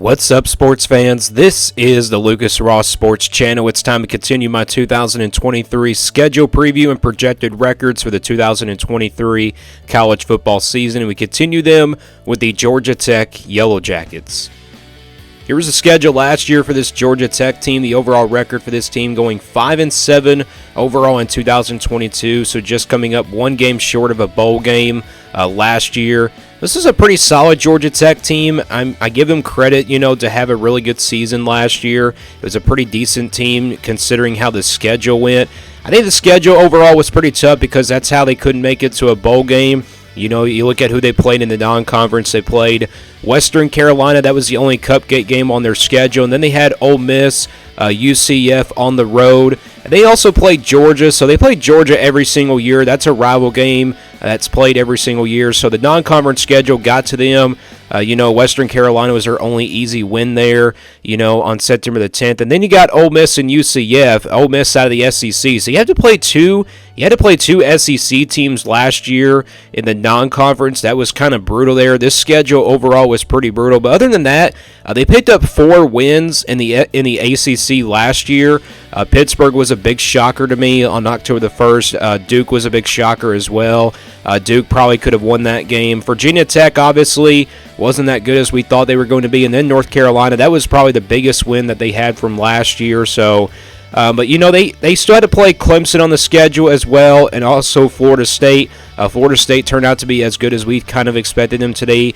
What's up, sports fans? This is the Lucas Ross Sports Channel. It's time to continue my 2023 schedule preview and projected records for the 2023 college football season, and we continue them with the Georgia Tech Yellow Jackets. Here was the schedule last year for this Georgia Tech team. The overall record for this team going 5-7 overall in 2022, so just coming up one game short of a bowl game last year. This is a pretty solid Georgia Tech team. I give them credit, to have a really good season last year. It was a pretty decent team considering how the schedule went. I think the schedule overall was pretty tough because that's how they couldn't make it to a bowl game. You look at who they played in the non-conference. They played Western Carolina. That was the only cupcake game on their schedule. And then they had Ole Miss, UCF on the road. And they also played Georgia. So they played Georgia every single year. That's a rival game that's played every single year. So the non-conference schedule got to them. Western Carolina was their only easy win there, on September the 10th. And then you got Ole Miss and UCF, Ole Miss out of the SEC. So you had to play two SEC teams last year in the non-conference. That was kind of brutal there. This schedule overall was pretty brutal. But other than that, they picked up 4 wins in the ACC last year. Pittsburgh was a big shocker to me on October the 1st. Duke was a big shocker as well. Duke probably could have won that game. Virginia Tech, obviously, wasn't that good as we thought they were going to be. And then North Carolina, that was probably the biggest win that they had from last year. So, but they still had to play Clemson on the schedule as well, and also Florida State. Florida State turned out to be as good as we kind of expected them to be.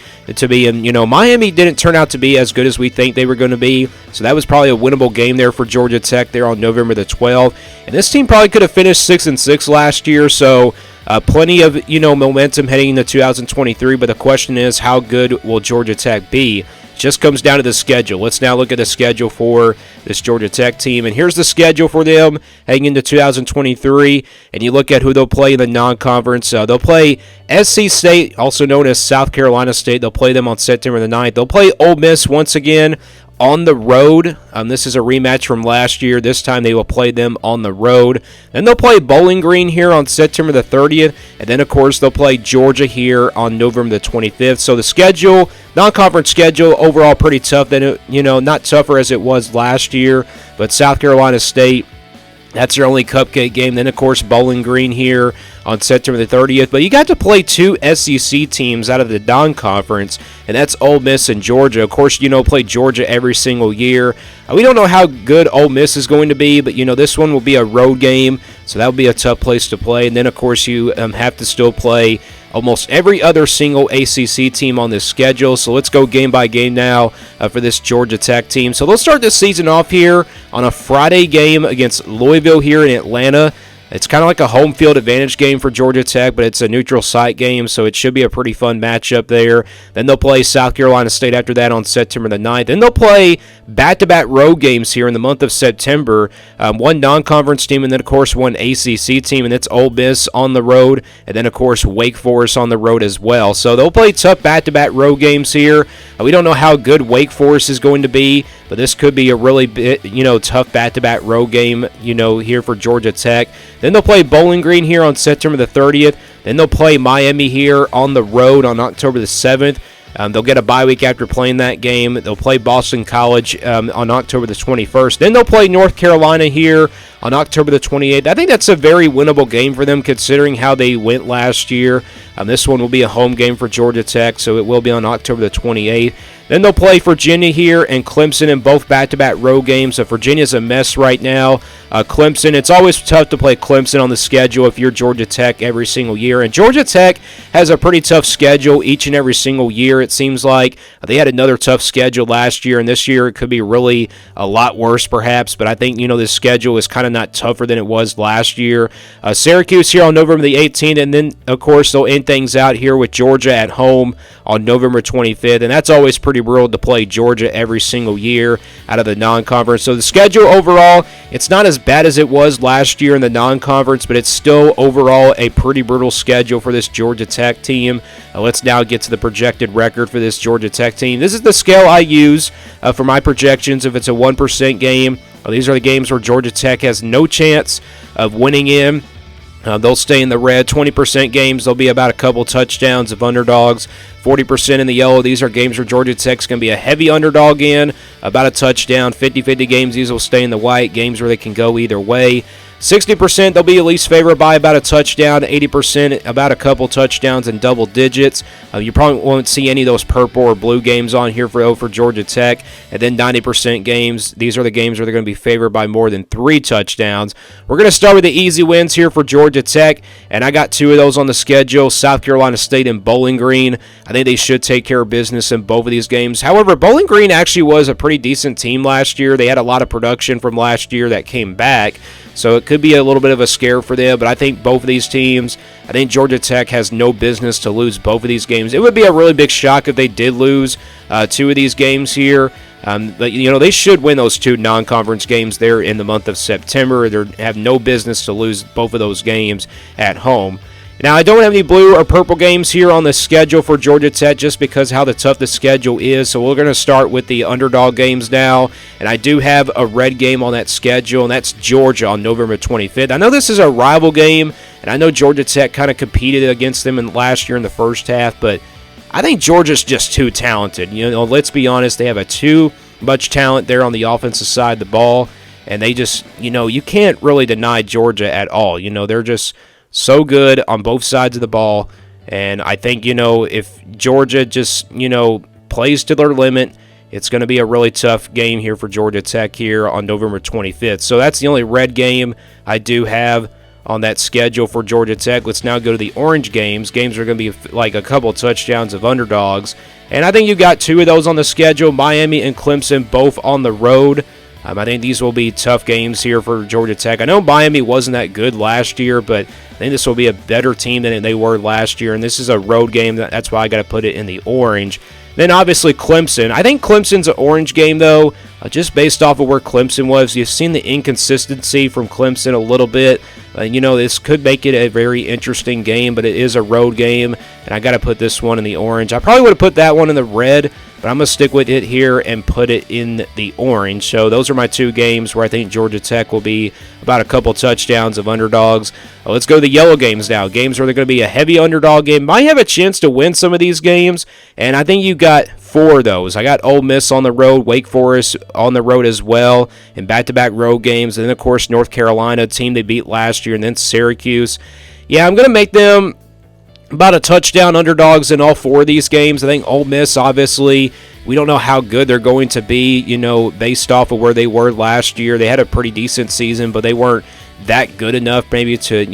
And, Miami didn't turn out to be as good as we think they were going to be. So that was probably a winnable game there for Georgia Tech there on November the 12th. And this team probably could have finished 6-6 last year. So plenty of, momentum heading into 2023. But the question is, how good will Georgia Tech be? Just comes down to the schedule. Let's now look at the schedule for this Georgia Tech team. And here's the schedule for them heading into 2023. And you look at who they'll play in the non-conference. They'll play SC State, also known as South Carolina State. They'll play them on September the 9th. They'll play Ole Miss once again on the road. This is a rematch from last year. This time they will play them on the road. Then they'll play Bowling Green here on September the 30th. And then, of course, they'll play Georgia here on November the 25th. So the schedule, non-conference schedule, overall pretty tough. Not tougher as it was last year. But South Carolina State, that's their only cupcake game. Then, of course, Bowling Green here on September the 30th. But you got to play 2 SEC teams out of the non-conference, and that's Ole Miss and Georgia. Of course, play Georgia every single year. We don't know how good Ole Miss is going to be, but, this one will be a road game, so that will be a tough place to play. And then, of course, you have to still play almost every other single ACC team on this schedule. So let's go game by game now for this Georgia Tech team. So let's start this season off here on a Friday game against Louisville here in Atlanta. It's kind of like a home field advantage game for Georgia Tech, but it's a neutral site game, so it should be a pretty fun matchup there. Then they'll play South Carolina State after that on September the 9th. Then they'll play back-to-back road games here in the month of September. One non-conference team and then, of course, one ACC team, and it's Ole Miss on the road, and then, of course, Wake Forest on the road as well. So they'll play tough back-to-back road games here. We don't know how good Wake Forest is going to be, but this could be a really tough back-to-back road game, here for Georgia Tech. Then they'll play Bowling Green here on September the 30th. Then they'll play Miami here on the road on October the 7th. They'll get a bye week after playing that game. They'll play Boston College on October the 21st. Then they'll play North Carolina here on October the 28th. I think that's a very winnable game for them considering how they went last year. This one will be a home game for Georgia Tech, so it will be on October the 28th. Then they'll play Virginia here and Clemson in both back-to-back road games. So Virginia's a mess right now. Clemson, it's always tough to play Clemson on the schedule if you're Georgia Tech every single year. And Georgia Tech has a pretty tough schedule each and every single year, it seems like. They had another tough schedule last year, and this year it could be really a lot worse perhaps. But I think, this schedule is kind of not tougher than it was last year. Syracuse here on November the 18th, and then, of course, they'll end things out here with Georgia at home on November 25th. And that's always pretty brutal to play Georgia every single year out of the non-conference. So the schedule overall, it's not as bad as it was last year in the non-conference, but it's still overall a pretty brutal schedule for this Georgia Tech team. Let's now get to the projected record for this Georgia Tech team. This is the scale I use for my projections if it's a 1% game. These are the games where Georgia Tech has no chance of winning in. They'll stay in the red. 20% games, they'll be about a couple touchdowns of underdogs. 40% in the yellow. These are games where Georgia Tech's going to be a heavy underdog in, about a touchdown. 50-50 games, these will stay in the white. Games where they can go either way. 60%, they'll be at least favored by about a touchdown. 80%, about a couple touchdowns in double digits. You probably won't see any of those purple or blue games on here for Georgia Tech. And then 90% games, these are the games where they're going to be favored by more than 3 touchdowns. We're going to start with the easy wins here for Georgia Tech, and I got 2 of those on the schedule. South Carolina State and Bowling Green. I think they should take care of business in both of these games. However, Bowling Green actually was a pretty decent team last year. They had a lot of production from last year that came back. So it could be a little bit of a scare for them, but I think both of these teams, I think Georgia Tech has no business to lose both of these games. It would be a really big shock if they did lose 2 of these games here. But, they should win those 2 non-conference games there in the month of September. They have no business to lose both of those games at home. Now, I don't have any blue or purple games here on the schedule for Georgia Tech just because how how tough the schedule is. So we're going to start with the underdog games now. And I do have a red game on that schedule, and that's Georgia on November 25th. I know this is a rival game, and I know Georgia Tech kind of competed against them last year in the first half, but I think Georgia's just too talented. Let's be honest, they have too much talent there on the offensive side of the ball, and they just, you can't really deny Georgia at all. They're just so good on both sides of the ball, and I think, if Georgia just, plays to their limit, it's going to be a really tough game here for Georgia Tech here on November 25th. So that's the only red game I do have on that schedule for Georgia Tech. Let's now go to the orange games. Games are going to be like a couple touchdowns of underdogs, and I think you got 2 of those on the schedule. Miami and Clemson both on the road. I think these will be tough games here for Georgia Tech. I know Miami wasn't that good last year, but I think this will be a better team than they were last year, and this is a road game. That's why I got to put it in the orange. Then, obviously, Clemson. I think Clemson's an orange game, though, just based off of where Clemson was. You've seen the inconsistency from Clemson a little bit. This could make it a very interesting game, but it is a road game, and I got to put this one in the orange. I probably would have put that one in the red, but I'm going to stick with it here and put it in the orange. So those are my 2 games where I think Georgia Tech will be about a couple touchdowns of underdogs. Let's go to the yellow games now. Games where they're going to be a heavy underdog game. Might have a chance to win some of these games, and I think you got 4 of those. I got Ole Miss on the road, Wake Forest on the road as well, and back-to-back road games. And then, of course, North Carolina, a team they beat last year, and then Syracuse. Yeah, I'm going to make them about a touchdown underdogs in all 4 of these games. I think Ole Miss, obviously, we don't know how good they're going to be, based off of where they were last year. They had a pretty decent season, but they weren't that good enough maybe to,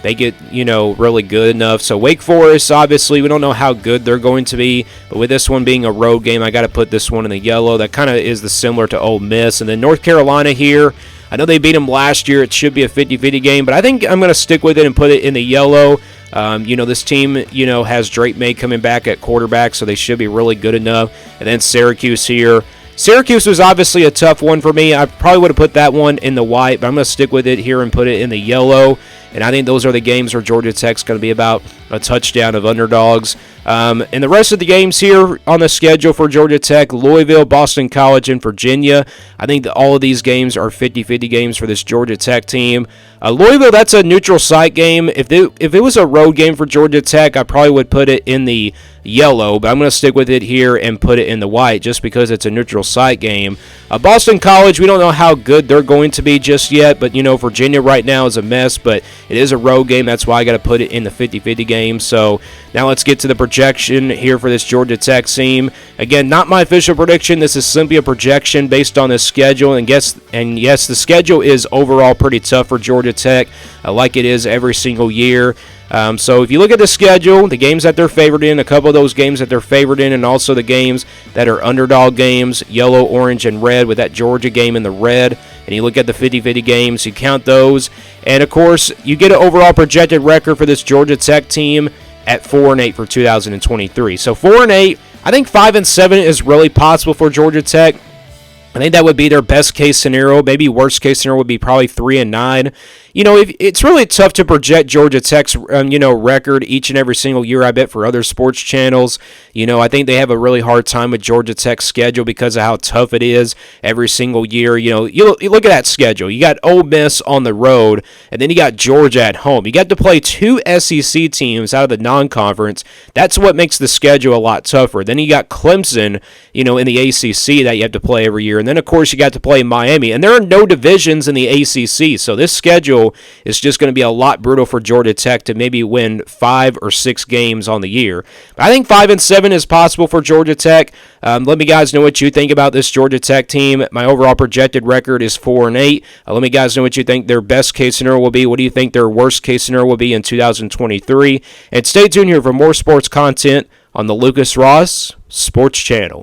they get, really good enough. So Wake Forest, obviously, we don't know how good they're going to be, but with this one being a road game, I got to put this one in the yellow. That kind of is similar to Ole Miss. And then North Carolina here, I know they beat them last year. It should be a 50-50 game, but I think I'm going to stick with it and put it in the yellow. This team, has Drake May coming back at quarterback, so they should be really good enough. And then Syracuse here. Syracuse was obviously a tough one for me. I probably would have put that one in the white, but I'm going to stick with it here and put it in the yellow. And I think those are the games where Georgia Tech's going to be about a touchdown of underdogs. And the rest of the games here on the schedule for Georgia Tech, Louisville, Boston College, and Virginia. I think that all of these games are 50-50 games for this Georgia Tech team. Louisville, that's a neutral site game. If it was a road game for Georgia Tech, I probably would put it in the yellow, but I'm going to stick with it here and put it in the white just because it's a neutral site game. Boston College, we don't know how good they're going to be just yet, but, Virginia right now is a mess, but it is a road game. That's why I got to put it in the 50-50 game. So now let's get to the projection here for this Georgia Tech team. Again, not my official prediction. This is simply a projection based on the schedule. And yes, the schedule is overall pretty tough for Georgia Tech, like it is every single year. So if you look at the schedule, the games that they're favored in, a couple of those games that they're favored in, and also the games that are underdog games, yellow, orange, and red, with that Georgia game in the red, and you look at the 50-50 games, you count those, and of course, you get an overall projected record for this Georgia Tech team at 4-8 for 2023. So 4-8, I think 5-7 is really possible for Georgia Tech. I think that would be their best case scenario. Maybe worst case scenario would be probably 3-9. It's really tough to project Georgia Tech's record each and every single year. I bet for other sports channels, I think they have a really hard time with Georgia Tech's schedule because of how tough it is every single year. You look at that schedule. You got Ole Miss on the road, and then you got Georgia at home. You got to play 2 SEC teams out of the non-conference. That's what makes the schedule a lot tougher. Then you got Clemson, in the ACC that you have to play every year. And then, of course, you got to play Miami. And there are no divisions in the ACC, so this schedule is just going to be a lot brutal for Georgia Tech to maybe win 5 or 6 games on the year. But I think 5-7 is possible for Georgia Tech. Let me guys know what you think about this Georgia Tech team. My overall projected record is 4-8. Let me guys know what you think their best case scenario will be. What do you think their worst case scenario will be in 2023? And stay tuned here for more sports content on the Lucas Ross Sports Channel.